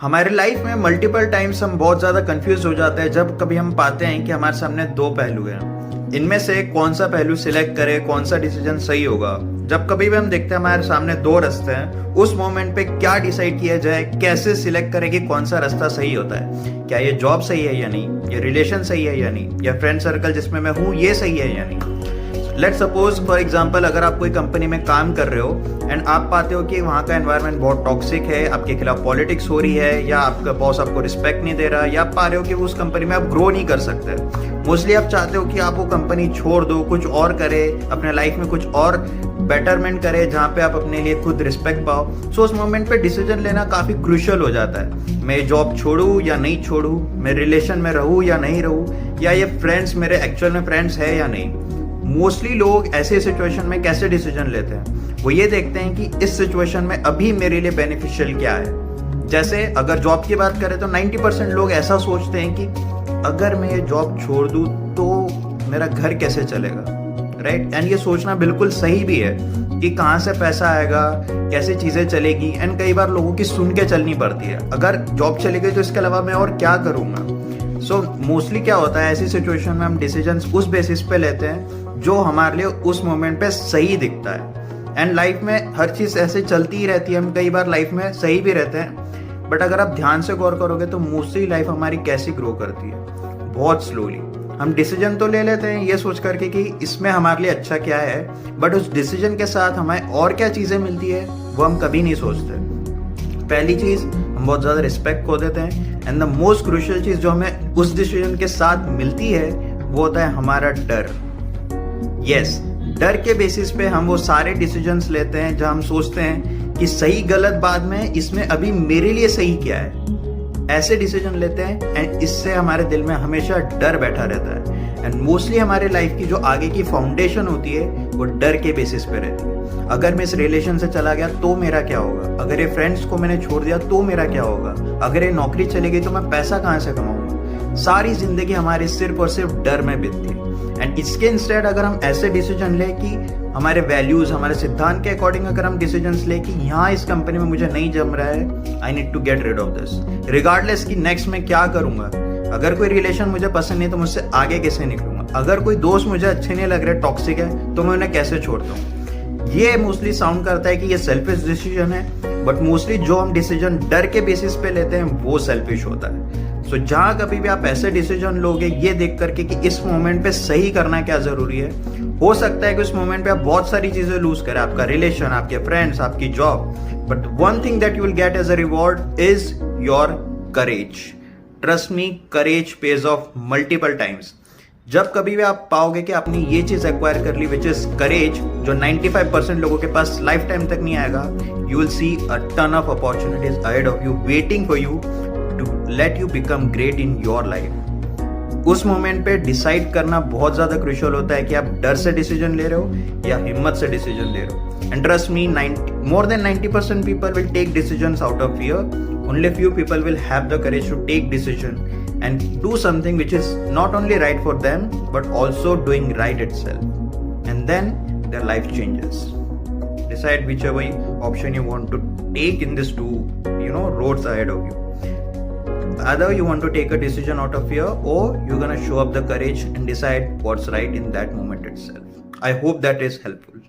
हमारे लाइफ में multiple times हम बहुत ज़्यादा कंफ्यूज हो जाते हैं जब कभी हम पाते हैं कि हमारे सामने दो पहलू हैं। इनमें से कौन सा पहलू सिलेक्ट करें, कौन सा डिसीजन सही होगा। जब कभी भी हम देखते हैं हमारे सामने दो रास्ते हैं, उस मोमेंट पे क्या डिसाइड किया जाए, कैसे सिलेक्ट करें कि कौन सा रास्ता सही होता है। क्या ये जॉब सही है या नहीं, ये रिलेशन सही है या नहीं, या फ्रेंड सर्कल जिसमें मैं हूँ ये सही है या नहीं। लेट सपोज फॉर एग्जाम्पल, अगर आप कोई कंपनी में काम कर रहे हो एंड आप पाते हो कि वहाँ का एनवायरनमेंट बहुत टॉक्सिक है, आपके खिलाफ पॉलिटिक्स हो रही है, या आपका बॉस आपको रिस्पेक्ट नहीं दे रहा, या आप पा रहे हो कि उस कंपनी में आप ग्रो नहीं कर सकते। मोस्टली आप चाहते हो कि आप वो कंपनी छोड़ दो, कुछ और करे, अपने लाइफ में कुछ और बेटरमेंट करे जहाँ पे आप अपने लिए खुद रिस्पेक्ट पाओ। सो उस मोमेंट पे डिसीजन लेना काफ़ी क्रूशियल हो जाता है। मैं जॉब छोड़ूँ या नहीं छोड़ूँ, मैं रिलेशन में रहूँ या नहीं रहूँ, या ये फ्रेंड्स मेरे एक्चुअल में फ्रेंड्स है या नहीं। मोस्टली लोग ऐसे सिचुएशन में कैसे डिसीजन लेते हैं, वो ये देखते हैं कि इस सिचुएशन में अभी मेरे लिए बेनिफिशियल क्या है। जैसे अगर जॉब की बात करें तो 90% लोग ऐसा सोचते हैं कि अगर मैं ये जॉब छोड़ दूँ तो मेरा घर कैसे चलेगा, राइट। एंड ये सोचना बिल्कुल सही भी है कि कहाँ से पैसा आएगा, कैसे चीज़ें चलेगी। एंड कई बार लोगों की सुन के चलनी पड़ती है, अगर जॉब चली गई तो इसके अलावा मैं और क्या करूँगा। सो मोस्टली क्या होता है, ऐसी सिचुएशन में हम डिसीजंस उस बेसिस पे लेते हैं जो हमारे लिए उस मोमेंट पे सही दिखता है। एंड लाइफ में हर चीज़ ऐसे चलती ही रहती है, हम कई बार लाइफ में सही भी रहते हैं, बट अगर आप ध्यान से गौर करोगे तो मोस्टली लाइफ हमारी कैसी ग्रो करती है, बहुत स्लोली। हम डिसीजन तो ले लेते हैं ये सोच करके कि इसमें हमारे लिए अच्छा क्या है, बट उस डिसीजन के साथ हमें और क्या चीज़ें मिलती है वो हम कभी नहीं सोचते। पहली चीज़, हम बहुत ज़्यादा रिस्पेक्ट खो देते हैं। एंड द मोस्ट क्रूशियल चीज़ जो हमें उस डिसीजन के साथ मिलती है वो होता है हमारा डर। यस, डर के बेसिस पे हम वो सारे डिसीजंस लेते हैं जहां हम सोचते हैं कि सही गलत बाद में, इसमें अभी मेरे लिए सही क्या है। ऐसे डिसीजन लेते हैं एंड इससे हमारे दिल में हमेशा डर बैठा रहता है। एंड मोस्टली हमारे लाइफ की जो आगे की फाउंडेशन होती है वो डर के बेसिस पे रहती है। अगर मैं इस रिलेशन से चला गया तो मेरा क्या होगा, अगर ये फ्रेंड्स को मैंने छोड़ दिया तो मेरा क्या होगा, अगर ये नौकरी चली गई तो मैं पैसा कहाँ से कमाऊंगा। सारी जिंदगी हमारे सिर्फ और सिर्फ डर में बीतती है। एंड इसके इंस्टेड अगर हम ऐसे डिसीजन ले कि हमारे वैल्यूज, हमारे सिद्धांत के अकॉर्डिंग अगर हम डिसीजंस ले कि यहाँ इस कंपनी में मुझे नहीं जम रहा है, I need to get rid of this, regardless कि नेक्स्ट में क्या करूंगा। अगर कोई रिलेशन मुझे पसंद नहीं तो मुझसे आगे कैसे निकलूंगा, अगर कोई दोस्त मुझे अच्छे नहीं लग रहे, टॉक्सिक है, तो मैं उन्हें कैसे छोड़ता हूँ। ये मोस्टली साउंड करता है कि ये सेल्फिश डिसीजन है, बट मोस्टली जो हम डिसीजन डर के बेसिस पे लेते हैं वो सेल्फिश होता है। सो जहाँ कभी भी आप ऐसे डिसीजन लोगे ये देख करके कि इस मोमेंट पे सही करना क्या जरूरी है, हो सकता है कि उस मोमेंट पे आप बहुत सारी चीजें लूज करें, आपका रिलेशन, आपके फ्रेंड्स, आपकी job, but one thing that you will get as a reward is your courage. Trust me, courage pays off multiple times. जब कभी भी आप पाओगे कि आपने ये चीज एक्वायर कर ली विच इज करेज, जो 95% लोगों के पास लाइफ टाइम तक नहीं आएगा, you will see a ton of opportunities ahead of you waiting for you to let you become great in your life. उस मोमेंट पे डिसाइड करना बहुत ज्यादा क्रूशियल होता है कि आप डर से डिसीजन ले रहे हो या हिम्मत से डिसीजन ले रहे हो। And trust me, more than 90% people will take decisions out of fear. Only few people will have the courage to take decision and do something which is not only right for them but also doing right itself, and then their life changes. Decide whichever option you want to take in this two roads ahead of you. Either you want to take a decision out of fear, or you're gonna show up the courage and decide what's right in that moment itself. I hope that is helpful.